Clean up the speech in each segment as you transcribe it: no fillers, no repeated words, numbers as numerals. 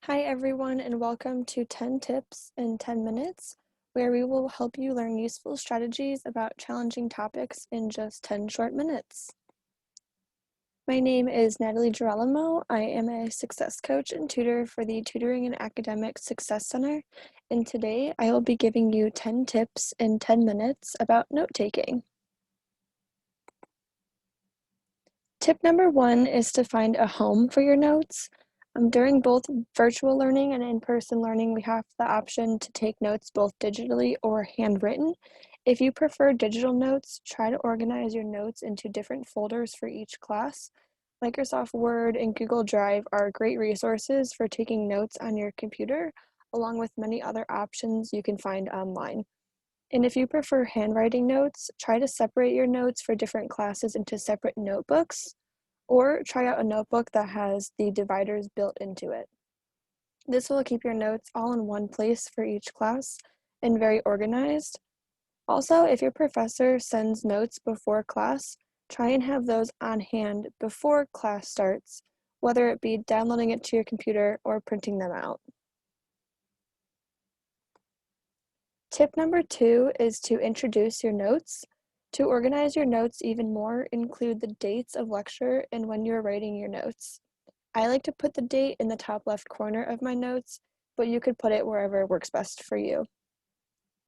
Hi everyone, and welcome to 10 Tips in 10 Minutes, where we will help you learn useful strategies about challenging topics in just 10 short minutes. My name is Natalie Girolamo. I am a success coach and tutor for the Tutoring and Academic Success Center, and today I will be giving you 10 tips in 10 minutes about note-taking. Tip number one is to find a home for your notes. During both virtual learning and in-person learning, we have the option to take notes both digitally or handwritten. If you prefer digital notes, try to organize your notes into different folders for each class. Microsoft Word and Google Drive are great resources for taking notes on your computer, along with many other options you can find online. And if you prefer handwriting notes, try to separate your notes for different classes into separate notebooks, or try out a notebook that has the dividers built into it. This will keep your notes all in one place for each class and very organized. Also, if your professor sends notes before class, try and have those on hand before class starts, whether it be downloading it to your computer or printing them out. Tip number two is to introduce your notes. To organize your notes even more, include the dates of lecture and when you're writing your notes. I like to put the date in the top left corner of my notes, but you could put it wherever works best for you.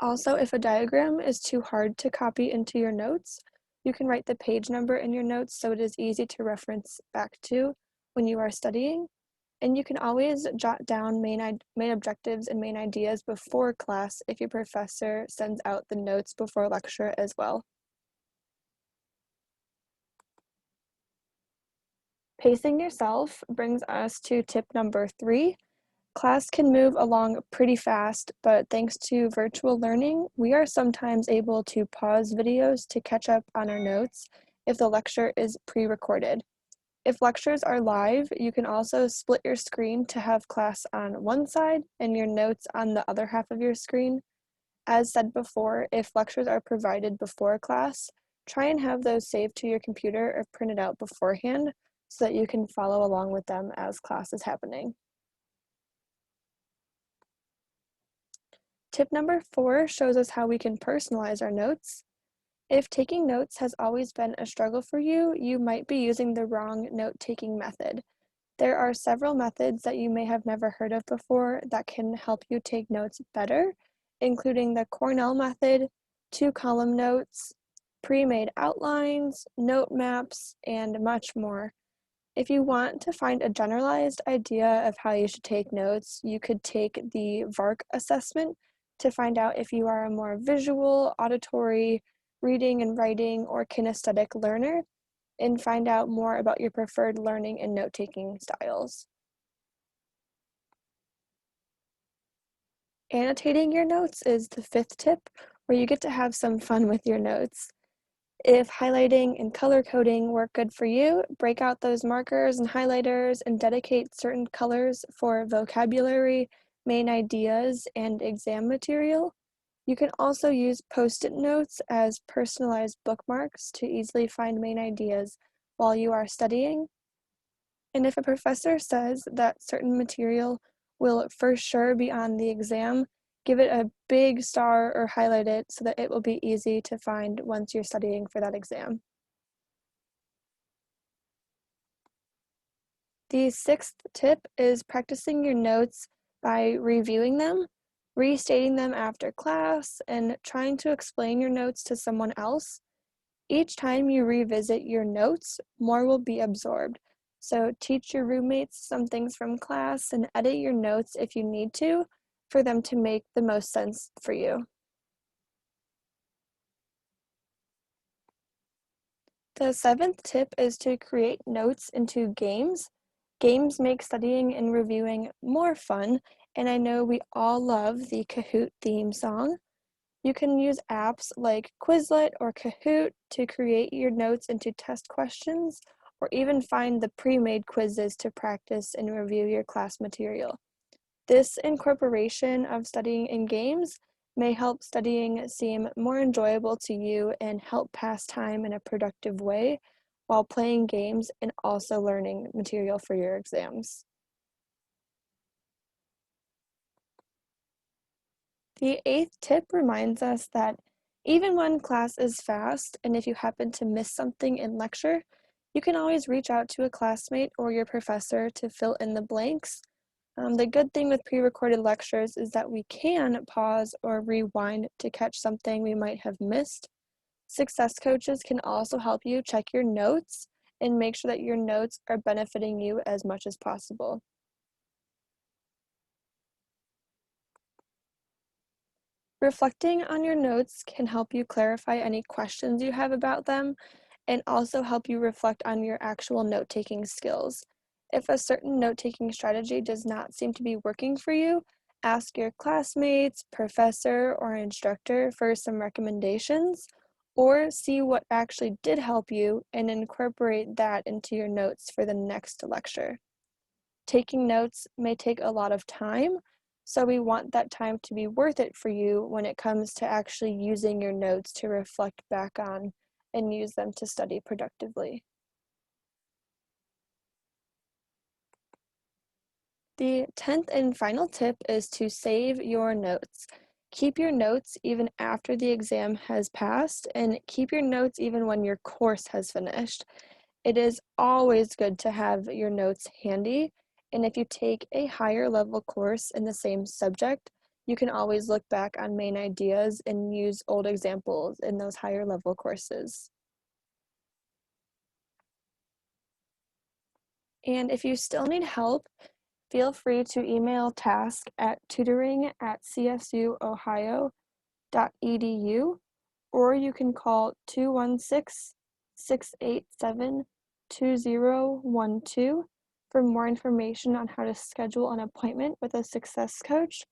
Also, if a diagram is too hard to copy into your notes, you can write the page number in your notes so it is easy to reference back to when you are studying. And you can always jot down main objectives and main ideas before class if your professor sends out the notes before lecture as well. Pacing yourself brings us to tip number three. Class can move along pretty fast, but thanks to virtual learning, we are sometimes able to pause videos to catch up on our notes if the lecture is pre-recorded. If lectures are live, you can also split your screen to have class on one side and your notes on the other half of your screen. As said before, if lectures are provided before class, try and have those saved to your computer or printed out beforehand so that you can follow along with them as class is happening. Tip number four shows us how we can personalize our notes. If taking notes has always been a struggle for you, you might be using the wrong note-taking method. There are several methods that you may have never heard of before that can help you take notes better, including the Cornell method, two-column notes, pre-made outlines, note maps, and much more. If you want to find a generalized idea of how you should take notes, you could take the VARK assessment to find out if you are a more visual, auditory, reading and writing, or kinesthetic learner, and find out more about your preferred learning and note-taking styles. Annotating your notes is the fifth tip, where you get to have some fun with your notes. If highlighting and color coding work good for you, break out those markers and highlighters and dedicate certain colors for vocabulary, main ideas, and exam material. You can also use post-it notes as personalized bookmarks to easily find main ideas while you are studying. And if a professor says that certain material will for sure be on the exam, give it a big star or highlight it so that it will be easy to find once you're studying for that exam. The sixth tip is practicing your notes by reviewing them, restating them after class, and trying to explain your notes to someone else. Each time you revisit your notes, more will be absorbed. So teach your roommates some things from class and edit your notes if you need to for them to make the most sense for you. The seventh tip is to create notes into games. Games make studying and reviewing more fun, and I know we all love the Kahoot theme song. You can use apps like Quizlet or Kahoot to create your notes into test questions, or even find the pre-made quizzes to practice and review your class material. This incorporation of studying in games may help studying seem more enjoyable to you and help pass time in a productive way while playing games and also learning material for your exams. The eighth tip reminds us that even when class is fast, and if you happen to miss something in lecture, you can always reach out to a classmate or your professor to fill in the blanks. The good thing with pre-recorded lectures is that we can pause or rewind to catch something we might have missed. Success coaches can also help you check your notes and make sure that your notes are benefiting you as much as possible. Reflecting on your notes can help you clarify any questions you have about them and also help you reflect on your actual note-taking skills. If a certain note-taking strategy does not seem to be working for you, ask your classmates, professor, or instructor for some recommendations, or see what actually did help you and incorporate that into your notes for the next lecture. Taking notes may take a lot of time, so we want that time to be worth it for you when it comes to actually using your notes to reflect back on and use them to study productively. The 10th and final tip is to save your notes. Keep your notes even after the exam has passed, and keep your notes even when your course has finished. It is always good to have your notes handy, and if you take a higher level course in the same subject, you can always look back on main ideas and use old examples in those higher level courses. And if you still need help, feel free to email task at tutoring@csuohio.edu, or you can call 216-687-2012 for more information on how to schedule an appointment with a success coach.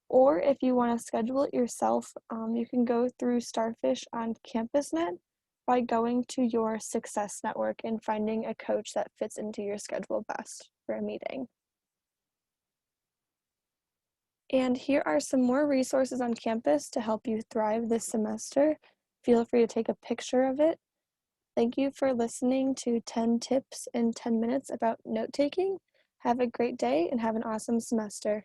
Or if you want to schedule it yourself, you can go through Starfish on CampusNet by going to your success network and finding a coach that fits into your schedule best for a meeting. And here are some more resources on campus to help you thrive this semester. Feel free to take a picture of it. Thank you for listening to 10 tips in 10 minutes about note taking. Have a great day and have an awesome semester.